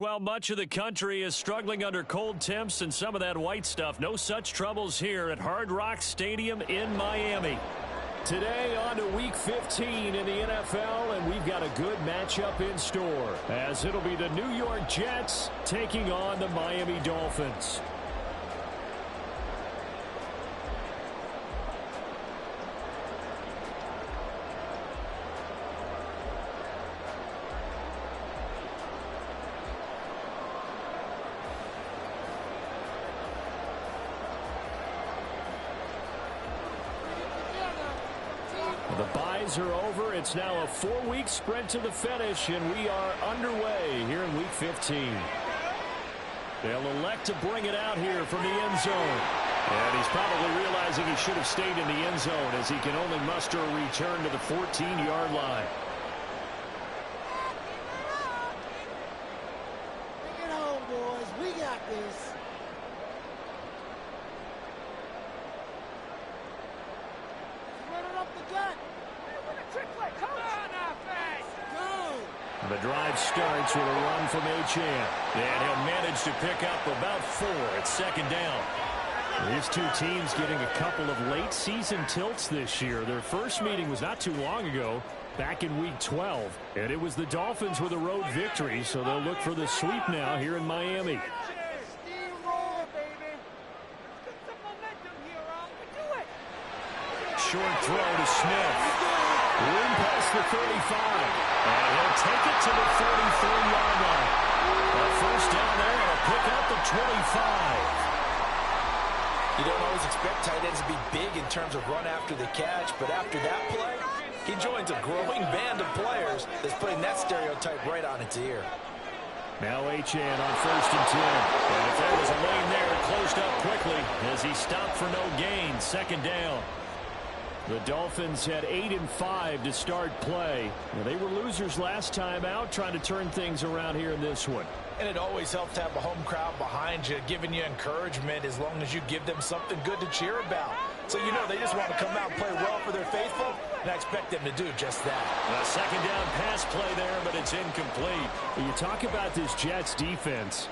Well, much of the country is struggling under cold temps and some of that white stuff. No such troubles here at Hard Rock Stadium in Miami. Today on to Week 15 in the NFL, and we've got a good matchup in store, as it'll be the New York Jets taking on the Miami Dolphins. The byes are over. It's now a 4-week sprint to the finish, and we are underway here in Week 15. They'll elect to bring it out here from the end zone. And he's probably realizing he should have stayed in the end zone, as he can only muster a return to the 14-yard line. Bring it home, boys. We got this. Running up the gut. The drive starts with a run from Achane. And he'll manage to pick up about 4 at second down. These two teams getting a couple of late-season tilts this year. Their first meeting was not too long ago, back in Week 12. And it was the Dolphins with a road victory, so they'll look for the sweep now here in Miami. Short throw to Smith. Room past the 35. And he'll take it to the 43-yard line. A first down there and a pick up the 25. You don't always expect tight ends to be big in terms of run after the catch, but after that play, he joins a growing band of players that's putting that stereotype right on its ear. Now Achane on 1st and 10. And if there was a lane there, it closed up quickly as he stopped for no gain. Second down. The Dolphins had 8-5 to start play. Well, they were losers last time out, trying to turn things around here in this one. And it always helps to have a home crowd behind you, giving you encouragement as long as you give them something good to cheer about. So you know they just want to come out and play well for their faithful, and I expect them to do just that. A second down pass play there, but it's incomplete. You talk about this Jets defense.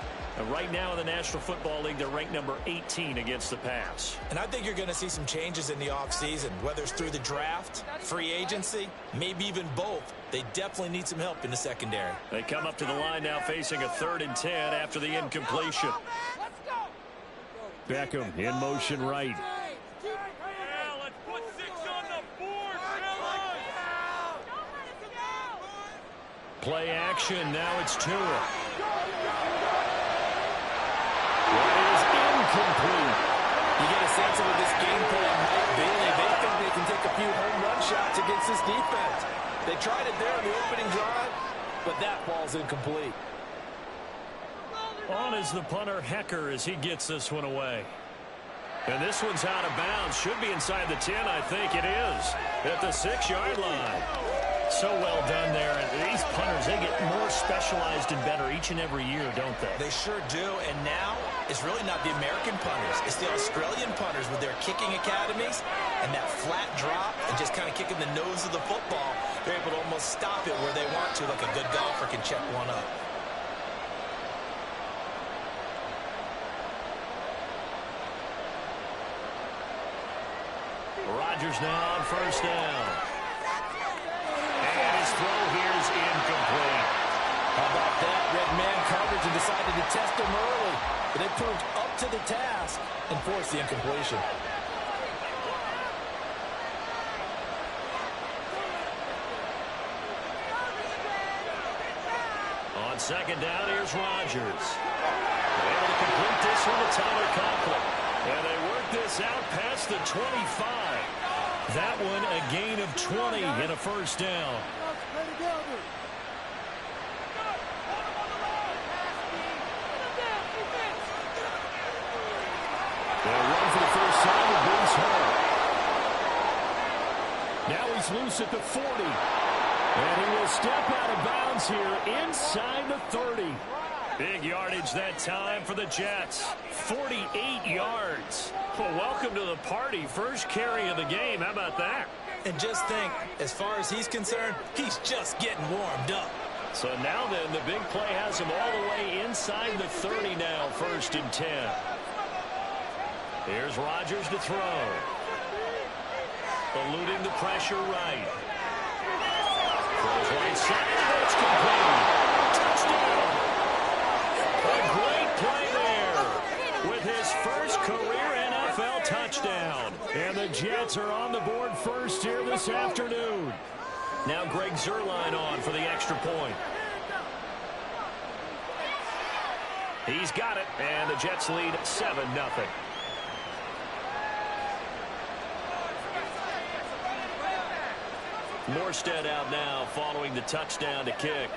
Right now in the National Football League, they're ranked number 18 against the pass. And I think you're going to see some changes in the offseason, whether it's through the draft, free agency, maybe even both. They definitely need some help in the secondary. They come up to the line now facing a 3rd and 10 after the incompletion. Beckham in motion right. Play action, now it's Tua. Incomplete. You get a sense of what this game plan might be. They think they can take a few home run shots against this defense. They tried it there in the opening drive, but that ball's incomplete. On is the punter Hecker as he gets this one away. And this one's out of bounds. Should be inside the 10, I think it is. At the 6-yard line. So well done there. And these punters, they get more specialized and better each and every year, don't they? They sure do. And now, it's really not the American punters. It's the Australian punters with their kicking academies and that flat drop and just kind of kicking the nose of the football. They're able to almost stop it where they want to, like a good golfer can check one up. Rodgers now on 1st down. And his throw here is incomplete. How about that? Red man coverage and decided to test him early. But they proved up to the task and forced the incompletion. On 2nd down, here's Rodgers. Able to complete this one to Tyler Conklin. And they work this out past the 25. That one a gain of 20 and a first down. They'll run for the first time with Bruce Hall. Now he's loose at the 40. And he will step out of bounds here inside the 30. Big yardage that time for the Jets. 48 yards. Well, welcome to the party. First carry of the game. How about that? And just think, as far as he's concerned, he's just getting warmed up. So now then, the big play has him all the way inside the 30 now, 1st and 10. Here's Rodgers to throw. Eluding the pressure right. Throws right side, and it's complete. Touchdown! A great play there with his first career NFL touchdown. And the Jets are on the board first here this afternoon. Now Greg Zuerlein on for the extra point. He's got it, and the Jets lead 7-0. Morstead out now following the touchdown to kick.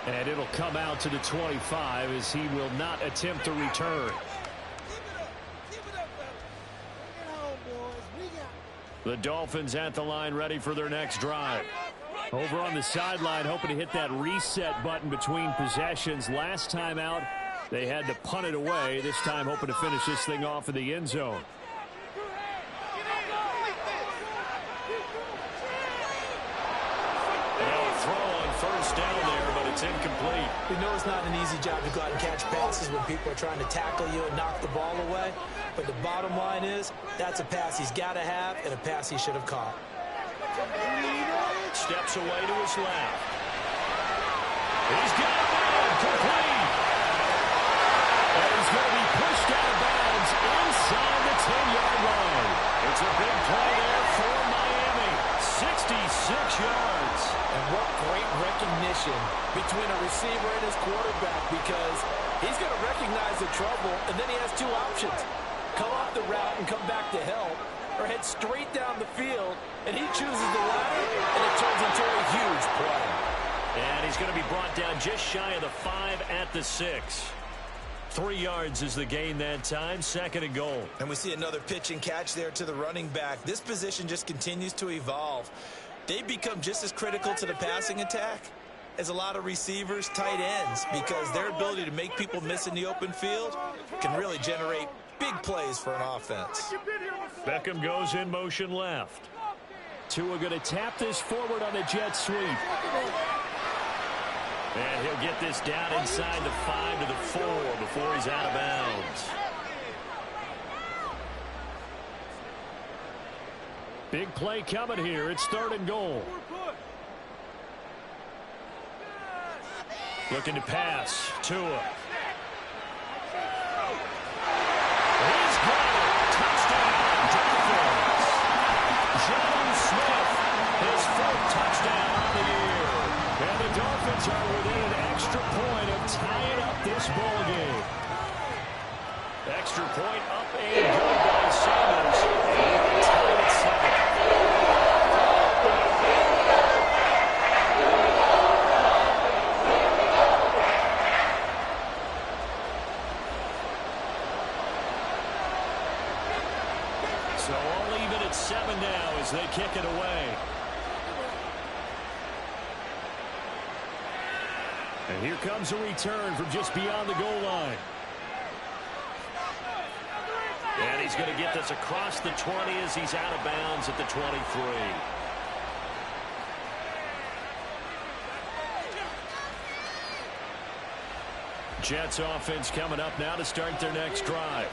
And it'll come out to the 25 as he will not attempt to return. The Dolphins at the line ready for their next drive. Over on the sideline hoping to hit that reset button between possessions. Last time out they had to punt it away. This time hoping to finish this thing off in the end zone. First down there, but it's incomplete. We know it's not an easy job to go out and catch passes when people are trying to tackle you and knock the ball away. But the bottom line is, that's a pass he's got to have and a pass he should have caught. Steps away to his left. He's got it down, complete. And he's going to be pushed out of bounds inside the 10-yard line. It's a big play there for Miami. 66 yards. And what great recognition between a receiver and his quarterback, because he's going to recognize the trouble, and then he has two options. Come off the route and come back to help, or head straight down the field, and he chooses the latter, and it turns into a huge play. And he's going to be brought down just shy of the 5 at the 6. 3 yards is the gain that time, 2nd and goal. And we see another pitch and catch there to the running back. This position just continues to evolve. They become just as critical to the passing attack as a lot of receivers, tight ends, because their ability to make people miss in the open field can really generate big plays for an offense. Beckham goes in motion left. Tua going to tap this forward on the jet sweep. And he'll get this down inside the 5 to the 4 before he's out of bounds. Big play coming here. It's 3rd and goal. Looking to pass. Tua. He's got it. Touchdown, Dolphins. John Smith, his 4th touchdown of the year. And the Dolphins are within an extra point of tying up this ball game. Extra point up and good by Sanders. And tied at 7. So all even at 7 now as they kick it away. And here comes a return from just beyond the goal line. And he's going to get this across the 20 as he's out of bounds at the 23. Jets offense coming up now to start their next drive.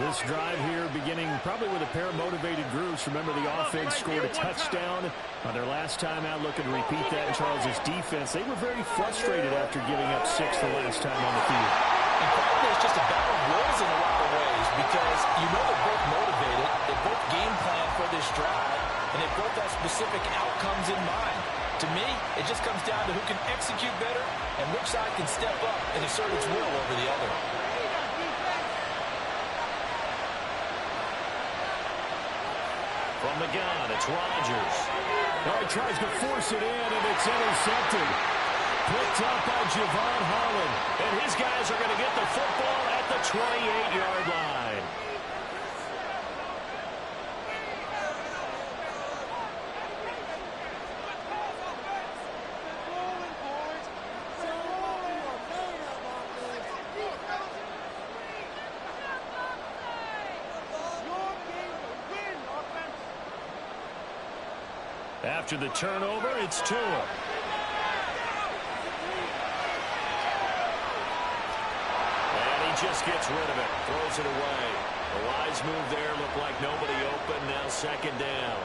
This drive here beginning probably with a pair of motivated groups. Remember, the offense scored a touchdown on their last time out, looking to repeat that in Charles' defense. They were very frustrated after giving up 6 the last time on the field. And frankly, it's just a battle of wills in a lot of ways, because you know they're both motivated, they both game plan for this drive, and they both have specific outcomes in mind. To me, it just comes down to who can execute better and which side can step up and assert its will over the other. From the gun, it's Rodgers. Oh, he tries to force it in, and it's intercepted. Picked up by Javon Holland. And his guys are going to get the football at the 28-yard line. After the turnover, it's Tua. And he just gets rid of it, throws it away. A wise move there, looked like nobody open, now second down.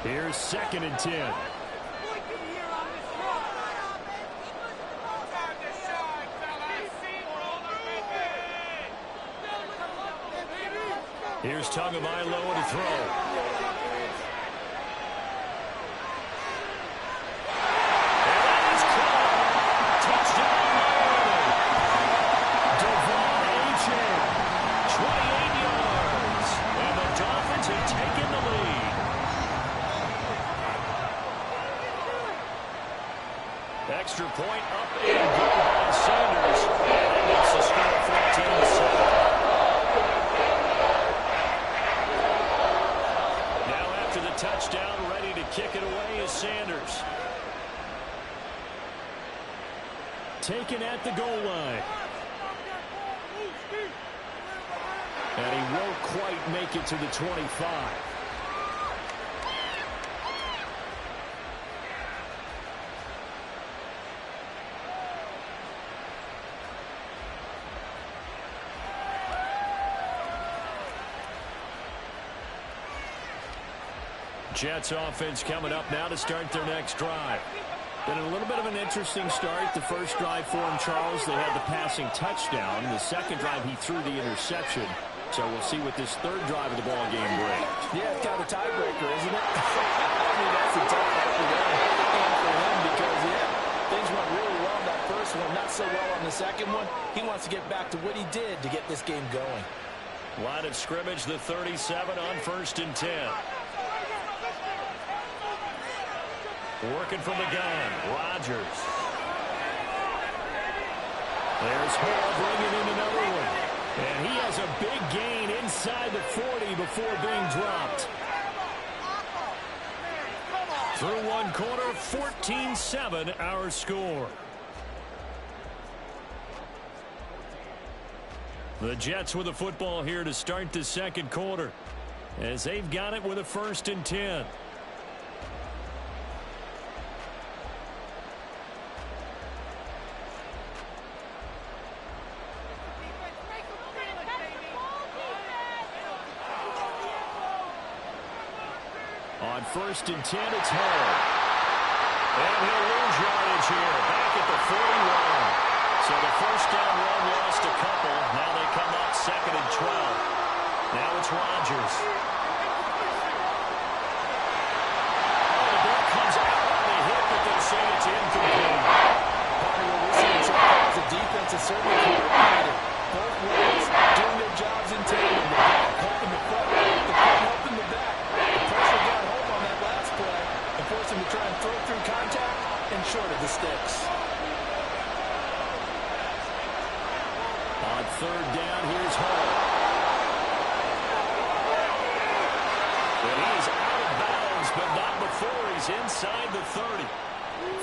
Here's 2nd and 10. Here's Tagovailoa to throw. And that is caught. Touchdown, Miami. Devon Achane, 28 yards. And the Dolphins have taken the lead. Extra point up and good by Sanders. And that makes the score 14-7. Touchdown, ready to kick it away is Sanders. Taken at the goal line. And he won't quite make it to the 25. Jets offense coming up now to start their next drive. Been a little bit of an interesting start. The first drive for him, Charles, they had the passing touchdown. The second drive, he threw the interception. So we'll see what this third drive of the ball game brings. Yeah, it's kind of a tiebreaker, isn't it? I mean, that's a tough one for them and for him because, things went really well in that first one, not so well on the second one. He wants to get back to what he did to get this game going. Line of scrimmage, the 37 on 1st and 10. Working from the gun, Rodgers. There's Hall bringing in another one. And he has a big gain inside the 40 before being dropped. Through one quarter, 14-7 our score. The Jets with the football here to start the second quarter, as they've got it with a 1st and 10. On 1st and 10, it's Hall. And he'll lose yardage here, back at the 41. So the first down run lost a couple. Now they come up 2nd and 12. Now it's Rodgers. Oh, the ball comes out on the hit, but they say it's incomplete. Partner, what we're seeing so far is the defense is certainly coordinated. Both ways, doing their jobs in tandem. The back helping the front, the front helping the back. The pressure got home on that last play and forced him to try and throw through contact and short of the sticks. On 3rd down, here's Hall. And he is out of bounds, but not before he's inside the 30.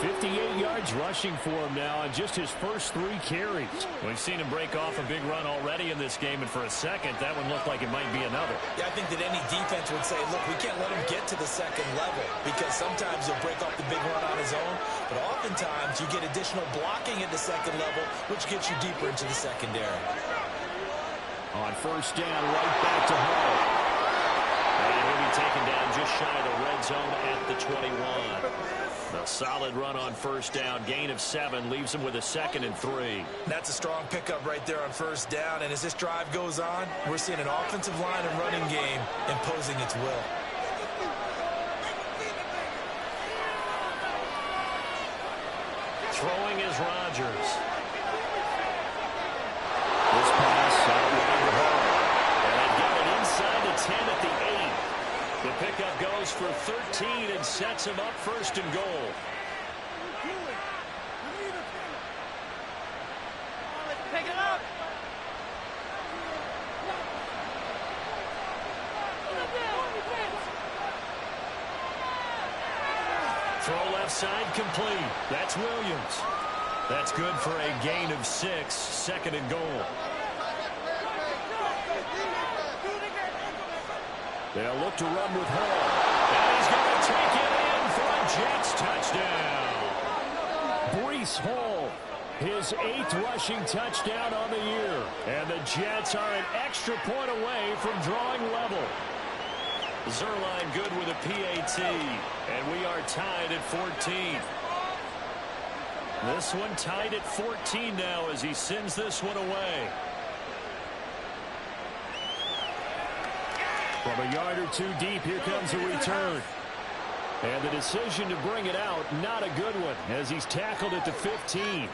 58 yards rushing for him now on just his first 3 carries. We've seen him break off a big run already in this game, and for a second, that one looked like it might be another. Yeah, I think that any defense would say, look, we can't let him get to the second level because sometimes he'll break off the big run on his own, but oftentimes you get additional blocking at the second level, which gets you deeper into the secondary. On 1st down, right back to Hall. And he'll be taken down just shy of the red zone at the 21. A solid run on 1st down, gain of 7, leaves him with a 2nd and 3. That's a strong pickup right there on 1st down, and as this drive goes on, we're seeing an offensive line and running game imposing its will. Throwing is Rodgers. This pass out wide to Hall. And they've got it inside the 10 at the 8. The pickup goes for 13 and sets him up 1st and goal. Pick it up. Throw left side complete. That's Williams. That's good for a gain of 6, 2nd and goal. They'll look to run with Hall. And he's going to take it in for a Breece Hall, his 8th rushing touchdown on the year. And the Jets are an extra point away from drawing level. Zuerlein good with a PAT, and we are tied at 14. This one tied at 14 now as he sends this one away. From a yard or two deep, here comes a return. And the decision to bring it out, not a good one, as he's tackled at the 15.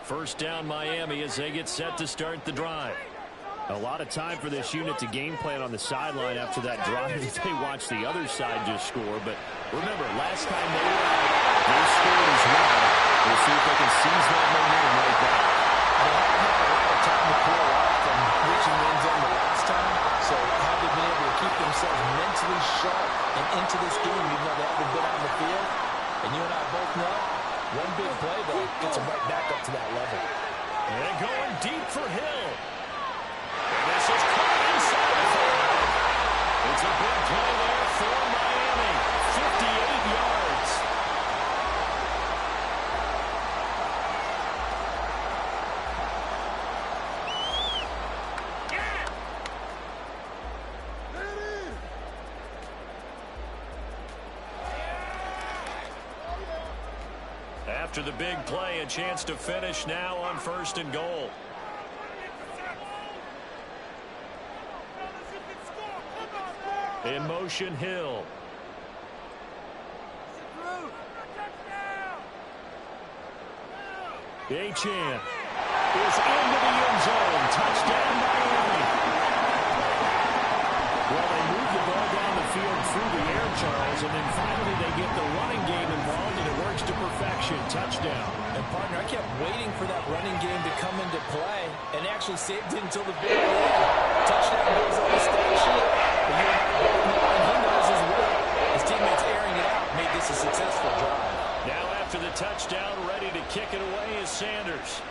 First down Miami as they get set to start the drive. A lot of time for this unit to game plan on the sideline after that drive as they watch the other side just score. But remember, last time they were out, they scored as well. We'll see if they can seize that momentum right back. They haven't had a lot of time to cool off from reaching the end zone the last time. So have they been able to keep themselves mentally sharp and into this game even though they haven't been on the field? And you and I both know, one big play, though, gets them right back up to that level. And going deep for Hill. And this is caught inside the 5. It's a big play there for Miami. 58 yards. After the big play, a chance to finish now on 1st and goal. In motion, Hill. Achane is into the end zone. Touchdown, Miami. Well, they move the ball down the field through the air, Charles, and then finally they get the running game involved, and it works to perfection. Touchdown. And, partner, I kept waiting for that running game to come into play and actually saved it until the big play. Touchdown goes on the stat sheet. But you and I both know, and he knows as well, his teammates airing it out made this a successful drive. Now after the touchdown, ready to kick it away is Sanders.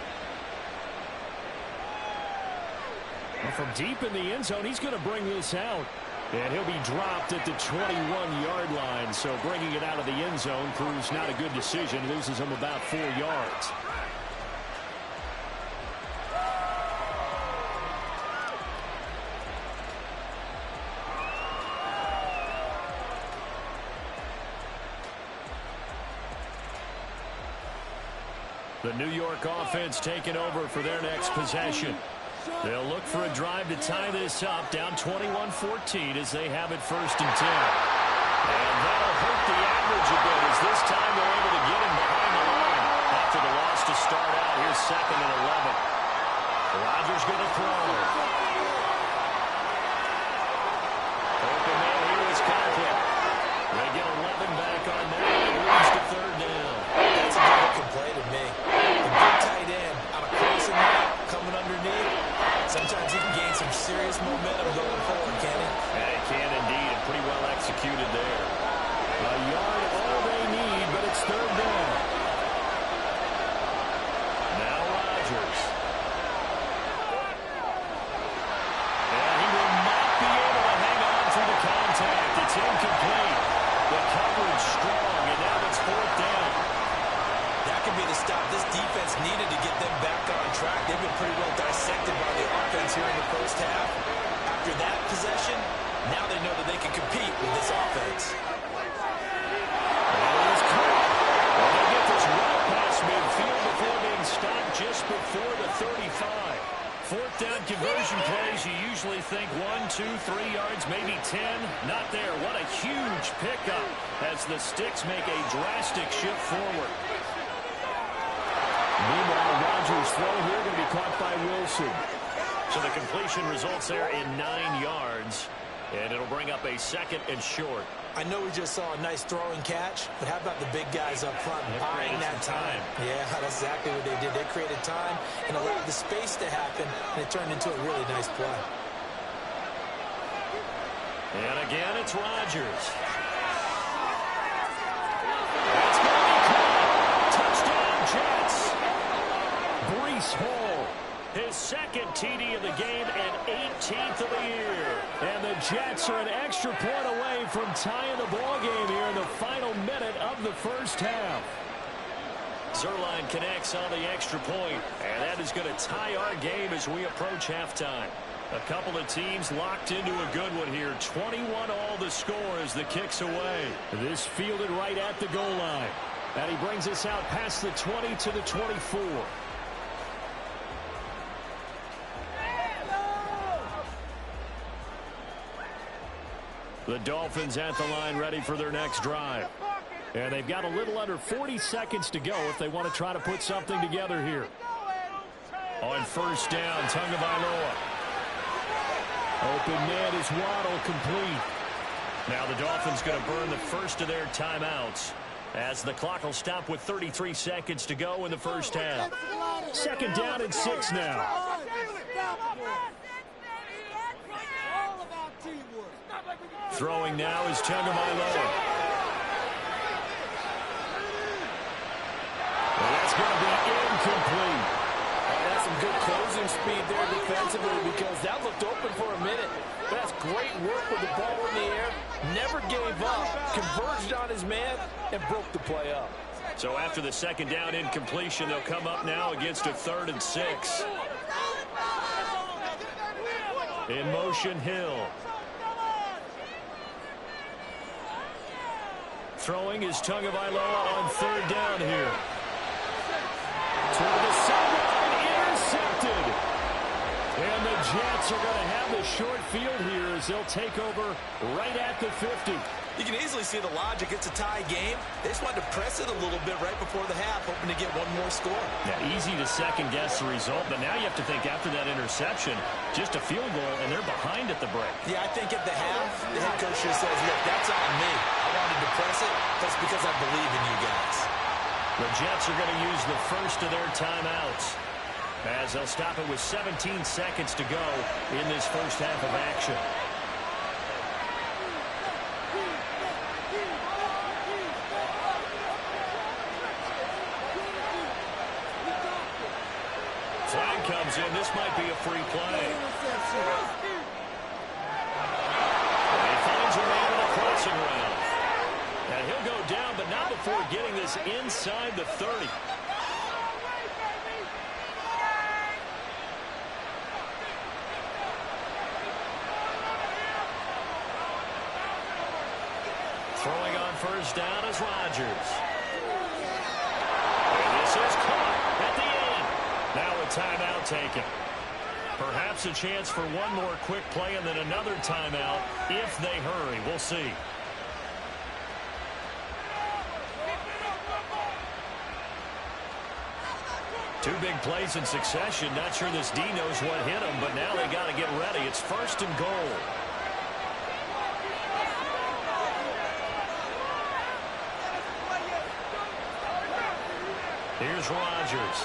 Well, from deep in the end zone, he's going to bring this out. And he'll be dropped at the 21-yard line. So bringing it out of the end zone proves not a good decision. Loses him about 4 yards. The New York offense taking over for their next possession. They'll look for a drive to tie this up, down 21-14 as they have it 1st and 10. And that'll hurt the average a bit as this time they're able to get him behind the line. After the loss to start out, here's 2nd and 11. Rodgers going to throw. Open man here is Conklin. They get 11 back on that. It leads to 3rd down. That's a good play to me. A good tight end on a crossing route coming underneath. Sometimes he can gain some serious momentum going forward, can he? Yeah, he can indeed, and pretty well executed there. A yard all they need, but it's 3rd down. Now Rodgers. And he will not be able to hang on through the contact. It's incomplete. The coverage strong, and now it's 4th down. That could be the stop this defense needed to get them back on track. They've been pretty well dissected by the offense here in the first half. After that possession, now they know that they can compete with this offense. Well, they get this right past midfield before being stopped just before the 35. 4th down conversion plays, you usually think 1, 2, 3 yards, maybe 10. Not there. What a huge pickup as the Sticks make a drastic shift forward. Meanwhile, Rodgers' throw here going to be caught by Wilson. So the completion results there in 9 yards. And it'll bring up a 2nd and short. I know we just saw a nice throwing catch, but how about the big guys up front buying that time? Yeah, that's exactly what they did. They created time and allowed the space to happen, and it turned into a really nice play. And again, it's Rodgers. That's going to be caught. Touchdown, Jets. Breece Hall, His second TD of the game and 18th of the year. And the Jets are an extra point away from tying the ball game here in the final minute of the first half. Zuerlein connects on the extra point, and that is going to tie our game as we approach halftime. A couple of teams locked into a good one here. 21 all the score as the kick's away. This fielded right at the goal line. And he brings us out past the 20 to the 24. The Dolphins at the line ready for their next drive. And they've got a little under 40 seconds to go if they want to try to put something together here. On first down, Tagovailoa. Open man is Waddle, complete. Now the Dolphins going to burn the first of their timeouts as the clock will stop with 33 seconds to go in the first half. Second down and 6 now. Throwing now is Tagovailoa. Well, that's going to be incomplete. That's some good closing speed there defensively because that looked open for a minute. That's great work with the ball in the air. Never gave up, converged on his man, and broke the play up. So after the second down incompletion, they'll come up now against a 3rd and 6. In motion, Hill. Throwing is Tagovailoa on 3rd down here. Toward the sideline, intercepted. And the Jets are going to have the short field here as they'll take over right at the 50. You can easily see the logic. It's a tie game. They just wanted to press it a little bit right before the half, hoping to get one more score. Yeah, easy to second-guess the result, but now you have to think after that interception, just a field goal, and they're behind at the break. Yeah, I think at the half, the head coach just says, look, that's on me. I wanted to press it. That's because I believe in you guys. The Jets are going to use the first of their timeouts as they'll stop it with 17 seconds to go in this first half of action. Flag comes in. This might be a free play. And he finds a man in a crossing route. And he'll go down, but not before getting this inside the 30. Throwing on first down is Rodgers. And this is caught at the end. Now a timeout taken. Perhaps a chance for one more quick play and then another timeout if they hurry. We'll see. Two big plays in succession. Not sure this D knows what hit him, but now they got to get ready. It's 1st and goal. Here's Rodgers.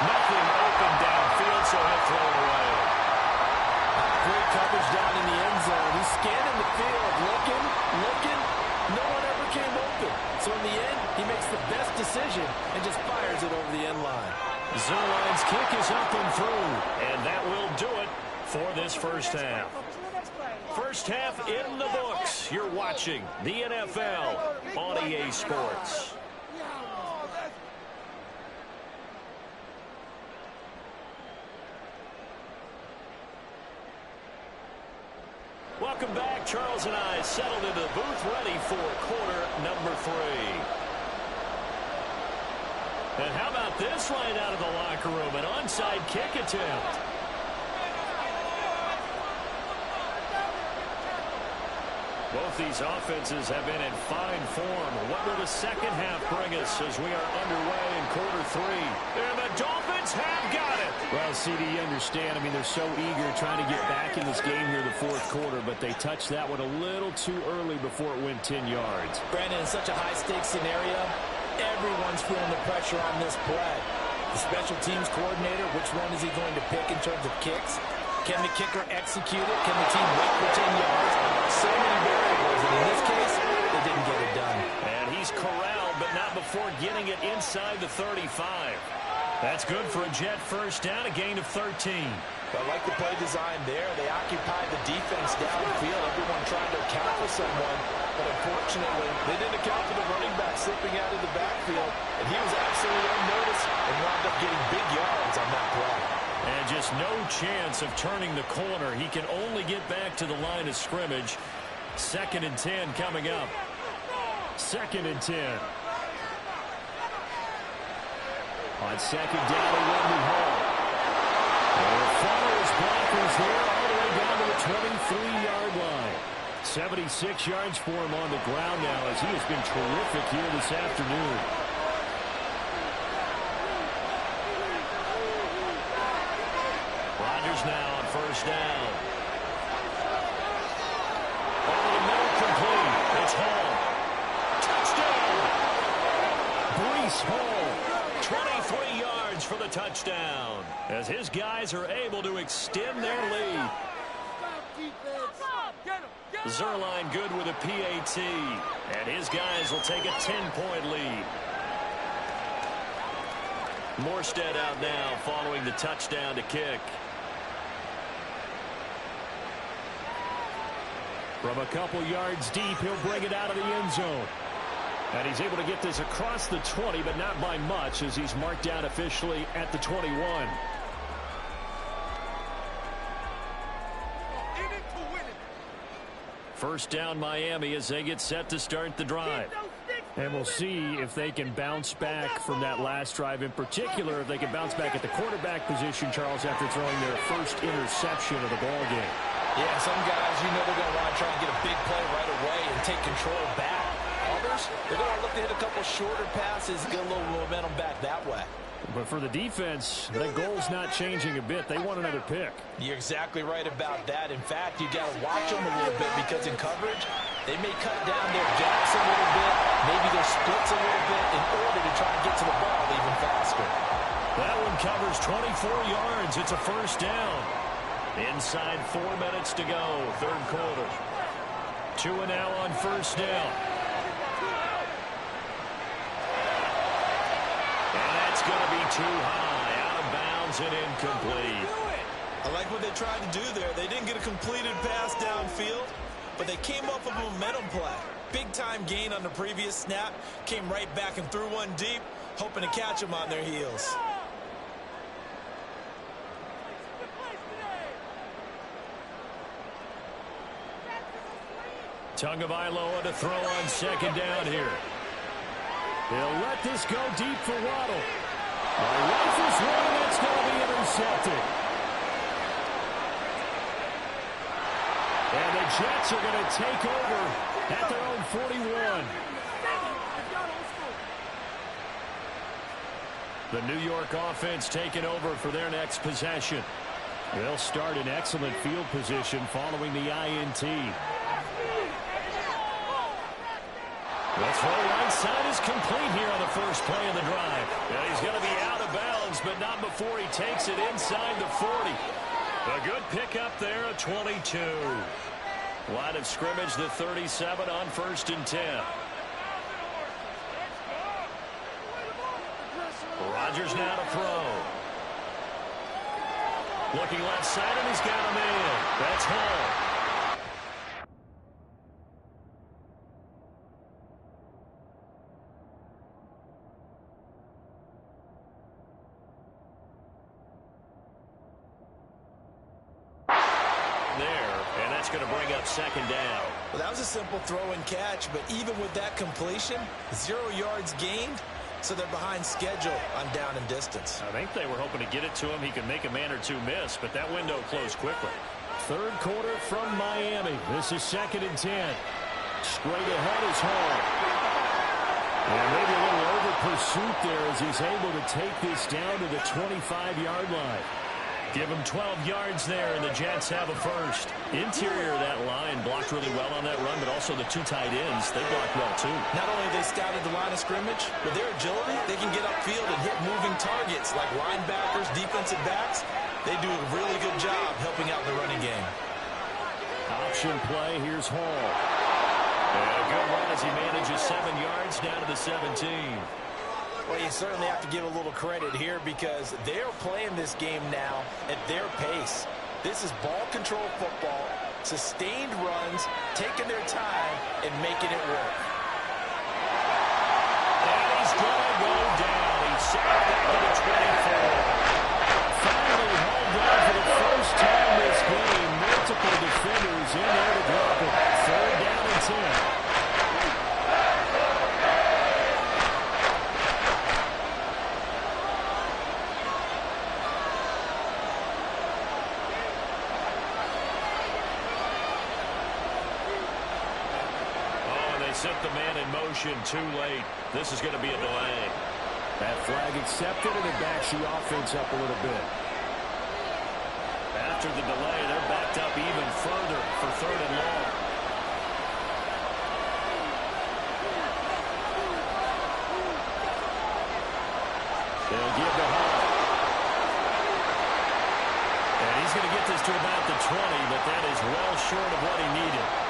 Nothing open downfield, so he'll throw it away. Great coverage down in the end zone. He's scanning the field, looking. No one ever came open. So in the end, he makes the best decision and just fires it over the end line. Zuerlein's kick is up and through, and that will do it for this first half. First half in the books. You're watching the NFL on EA Sports. Welcome back. Charles and I settled into the booth ready for quarter number 3. And how about this right out of the locker room? An onside kick attempt. Both these offenses have been in fine form. What will the second half bring us as we are underway in quarter 3? And the Dolphins have got it. Well, CD, you understand. I mean, they're so eager trying to get back in this game here in the 4th quarter, but they touched that one a little too early before it went 10 yards. Brandon, in such a high-stakes scenario, everyone's feeling the pressure on this play. The special teams coordinator, which one is he going to pick in terms of kicks? Can the kicker execute it? Can the team wait for 10 yards? So many variables, and in this case, they didn't get it done. And he's corralled, but not before getting it inside the 35. That's good for a Jet first down, a gain of 13. But I like the play design there. They occupied the defense downfield. Everyone trying to account for someone. But unfortunately, they didn't account for the running back slipping out of the backfield. And he was absolutely unnoticed and wound up getting big yards on that play. And just no chance of turning the corner. He can only get back to the line of scrimmage. 2nd and 10 coming up. 2nd and 10. On 2nd down, a run with Hall. And follows blockers there all the way down to the 23-yard line. 76 yards for him on the ground now as he has been terrific here this afternoon. Rodgers now on 1st down. Over the middle, complete. It's Hall. Touchdown! Breece Hall. 23 yards for the touchdown as his guys are able to extend their lead. Zuerlein good with a PAT, and his guys will take a 10-point lead. Morstead out now following the touchdown to kick. From a couple yards deep, he'll bring it out of the end zone. And he's able to get this across the 20, but not by much, as he's marked down officially at the 21. First down Miami as they get set to start the drive. And we'll see if they can bounce back from that last drive. In particular, if they can bounce back at the quarterback position, Charles, after throwing their first interception of the ball game. Yeah, some guys, you know, they're going to want to try and get a big play right away and take control back. Others, they're going to look to hit a couple shorter passes, get a little momentum back that way. But for the defense, that goal's not changing a bit. They want another pick. You're exactly right about that. In fact, you got to watch them a little bit because in coverage, they may cut down their gaps a little bit, maybe their splits a little bit in order to try and get to the ball even faster. That one covers 24 yards. It's a first down. Inside 4 minutes to go, 3rd quarter. Tua now on 1st down. And that's going to be too high, out of bounds and incomplete. I like what they tried to do there. They didn't get a completed pass downfield, but they came up with a momentum play. Big-time gain on the previous snap, came right back and threw one deep, hoping to catch them on their heels. Tagovailoa to throw on 2nd down here. He'll let this go deep for Waddle. A rifles one, that's going to be intercepted. And the Jets are going to take over at their own 41. The New York offense taking over for their next possession. They'll start in excellent field position following the INT. The throw right side is complete here on the first play of the drive. And he's going to be out of bounds, but not before he takes it inside the 40. A good pickup there, a 22. Line of scrimmage, the 37 on 1st and 10. Rodgers now to throw. Looking left side, and he's got a man. That's Hall. Going to bring up 2nd down. Well, that was a simple throw and catch, but even with that completion, 0 yards gained, so they're behind schedule on down and distance. I think they were hoping to get it to him. He could make a man or two miss, but that window closed quickly. 3rd quarter from Miami. This is 2nd and 10. Straight ahead is Hall. And maybe a little over pursuit there as he's able to take this down to the 25-yard line. Give him 12 yards there, and the Jets have a first. Interior of that line blocked really well on that run, but also the 2 tight ends, they blocked well too. Not only have they scouted the line of scrimmage, but their agility, they can get upfield and hit moving targets like linebackers, defensive backs. They do a really good job helping out the running game. Option play, here's Hall. And a good run as he manages 7 yards down to the 17. Well, you certainly have to give a little credit here because they're playing this game now at their pace. This is ball control football, sustained runs, taking their time, and making it work. And he's going to go down. He's sacked back to the 24. Finally hauled down for the first time this game. Multiple defenders in there to drop it. 3rd down and 10. Set the man in motion too late. This is going to be a delay. That flag accepted, and it backs the offense up a little bit. After the delay, they're backed up even further for 3rd and long. They'll give to Hall. And he's going to get this to about the 20, but that is well short of what he needed.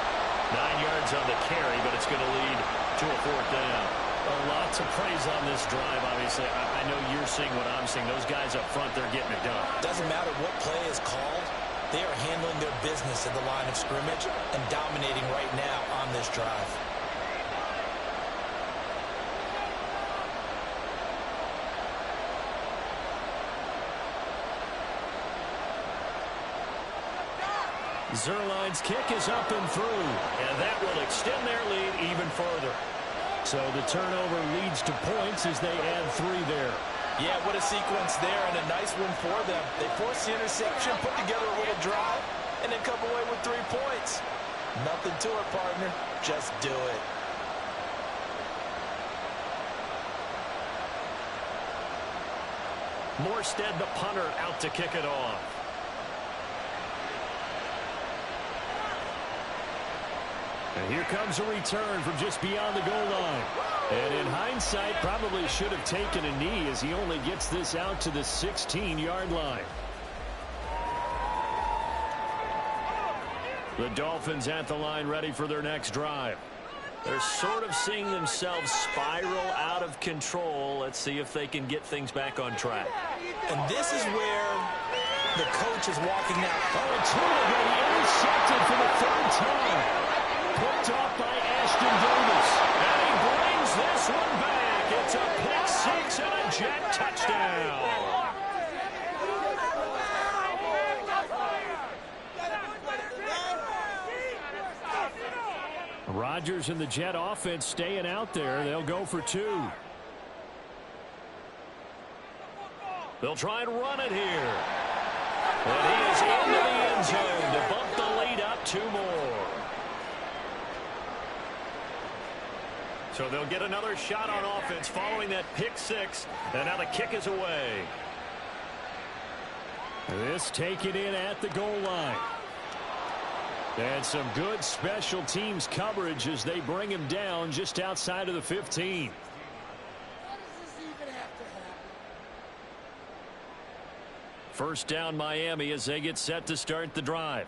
9 yards on the carry, but it's going to lead to a 4th down. A lot to praise on this drive, obviously. I know you're seeing what I'm seeing. Those guys up front, they're getting it done. Doesn't matter what play is called. They are handling their business at the line of scrimmage and dominating right now on this drive. Zuerlein's kick is up and through, and that will extend their lead even further. So the turnover leads to points as they add 3 there. Yeah, what a sequence there, and a nice one for them. They force the interception, put together a little drive, and then come away with 3 points. Nothing to it, partner. Just do it. Morstead, the punter, out to kick it off. And here comes a return from just beyond the goal line. And in hindsight, probably should have taken a knee as he only gets this out to the 16-yard line. The Dolphins at the line ready for their next drive. They're sort of seeing themselves spiral out of control. Let's see if they can get things back on track. And this is where the coach is walking out. Oh, it's already intercepted for the 3rd time. Picked off by Ashton Davis. And he brings this one back. It's a pick 6 and a Jet touchdown. Rodgers and the Jet offense staying out there. They'll go for 2. They'll try and run it here. And he is into the end zone to bump the lead up 2 more. So they'll get another shot on offense following that pick 6. And now the kick is away. This taken in at the goal line. And some good special teams coverage as they bring him down just outside of the 15. First down Miami as they get set to start the drive.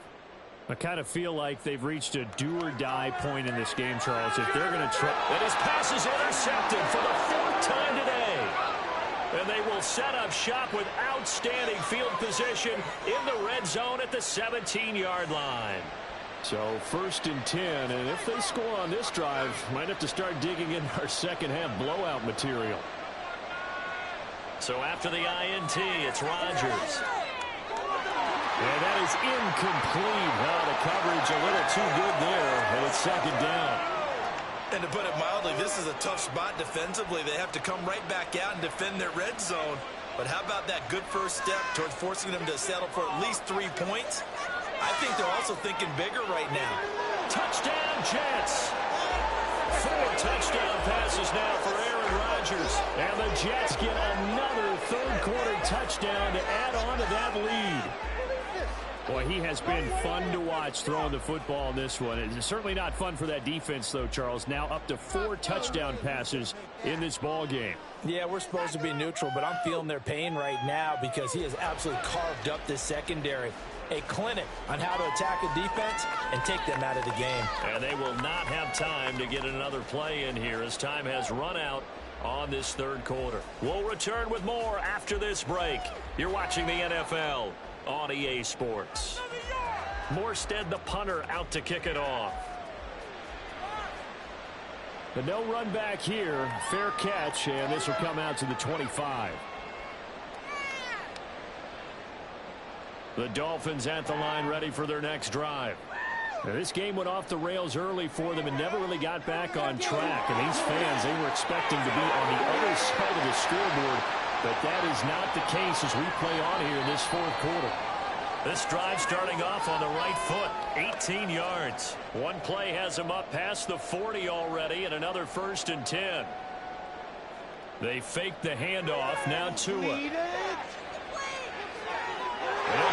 I kind of feel like they've reached a do-or-die point in this game, Charles. If they're going to try... And his pass is intercepted for the 4th time today. And they will set up shop with outstanding field position in the red zone at the 17-yard line. So 1st and 10, and if they score on this drive, might have to start digging in our second-half blowout material. So after the INT, it's Rodgers. And that is incomplete. Well, the coverage a little too good there, and it's 2nd down. And to put it mildly, this is a tough spot defensively. They have to come right back out and defend their red zone. But how about that good first step towards forcing them to settle for at least 3 points? I think they're also thinking bigger right now. Touchdown, Jets. 4 touchdown passes now for Aaron Rodgers. And the Jets get another 3rd quarter touchdown to add on to that lead. Boy, he has been fun to watch throwing the football in this one. It's certainly not fun for that defense, though, Charles. Now up to 4 touchdown passes in this ball game. Yeah, we're supposed to be neutral, but I'm feeling their pain right now because he has absolutely carved up this secondary. a clinic on how to attack a defense and take them out of the game. And they will not have time to get another play in here as time has run out on this third quarter. We'll return with more after this break. You're watching the NFL on EA Sports. Morstead, the punter, out to kick it off. But no run back here. Fair catch, and this will come out to the 25. The Dolphins at the line ready for their next drive. Now, this game went off the rails early for them and never really got back on track. And these fans, they were expecting to be on the other side of the scoreboard, but that is not the case as we play on here in this fourth quarter. This drive starting off on the right foot, 18 yards. One play has them up past the 40 already, and another 1st and 10. They fake the handoff, now Tua. They'll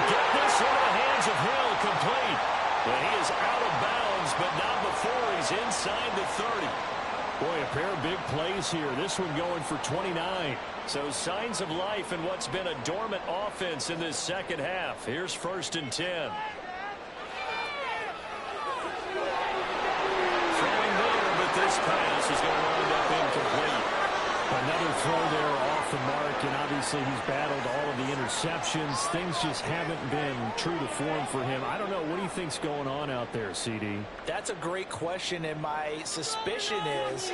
get this into the hands of Hill, complete. But he is out of bounds, but not before he's inside the 30. Boy, a pair of big plays here. This one going for 29. So signs of life in what's been a dormant offense in this second half. Here's 1st and 10. Throwing there, but this pass is going to wind up incomplete. Another throw there off the mark, and obviously he's battled all of the interceptions. Things just haven't been true to form for him. I don't know. What do you think's going on out there, CD? That's a great question, and my suspicion is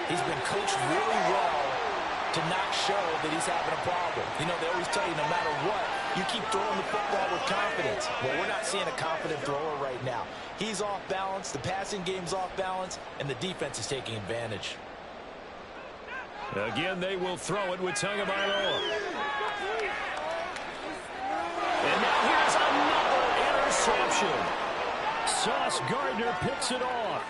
he's been coached really well to not show that he's having a problem. You know, they always tell you no matter what, you keep throwing the football with confidence. Well, we're not seeing a confident thrower right now. He's off balance, the passing game's off balance, and the defense is taking advantage. Again, they will throw it with Tagovailoa. And now here's another interception. Sauce Gardner picks it off.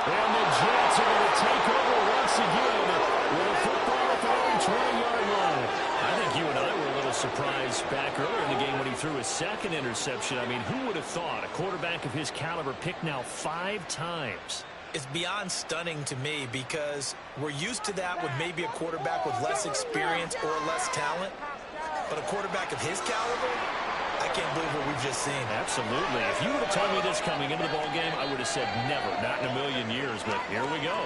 And the Jets are going to take over once again with a football at their own 20-yard line. I think you and I were a little surprised back earlier in the game when he threw his second interception. I mean, who would have thought a quarterback of his caliber picked now 5 times? It's beyond stunning to me because we're used to that with maybe a quarterback with less experience or less talent. But a quarterback of his caliber, I can't believe what we've just seen. Absolutely. If you would have told me this coming into the ballgame, I would have said never, not in a million years. But here we go.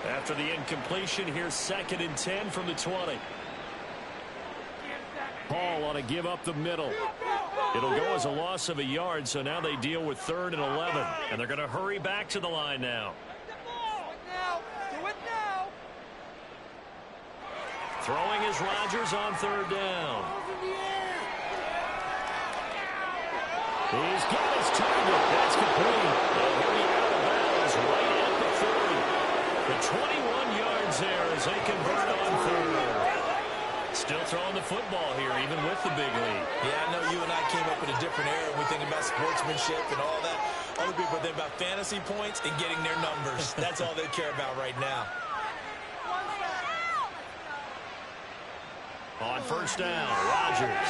After the incompletion, here's 2nd and 10 from the 20. Hall on a give up the middle. It'll go as a loss of a yard, so now they deal with 3rd and 11. And they're going to hurry back to the line now. Do it now. Throwing is Rodgers on 3rd down. He's got his target. That's complete. He'll be out of bounds right at the 30. The 21 yards there as they convert on 3rd. Still throwing the football here, even with the big lead. Yeah, I know you and I came up in a different era. We think about sportsmanship and all that. Other people think about fantasy points and getting their numbers. That's all they care about right now. On 1st down, Rodgers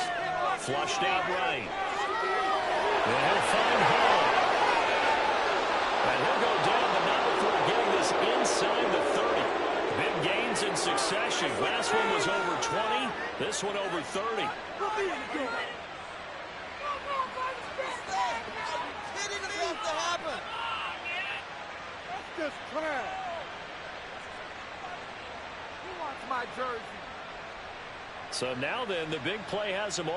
flushed out right. And he'll find Hall. And he'll go down, but not before getting this inside the 30. Big gains in succession. Last one was over 20. This one over 30. Just trash. Who wants my jersey? So now then, the big play has him all.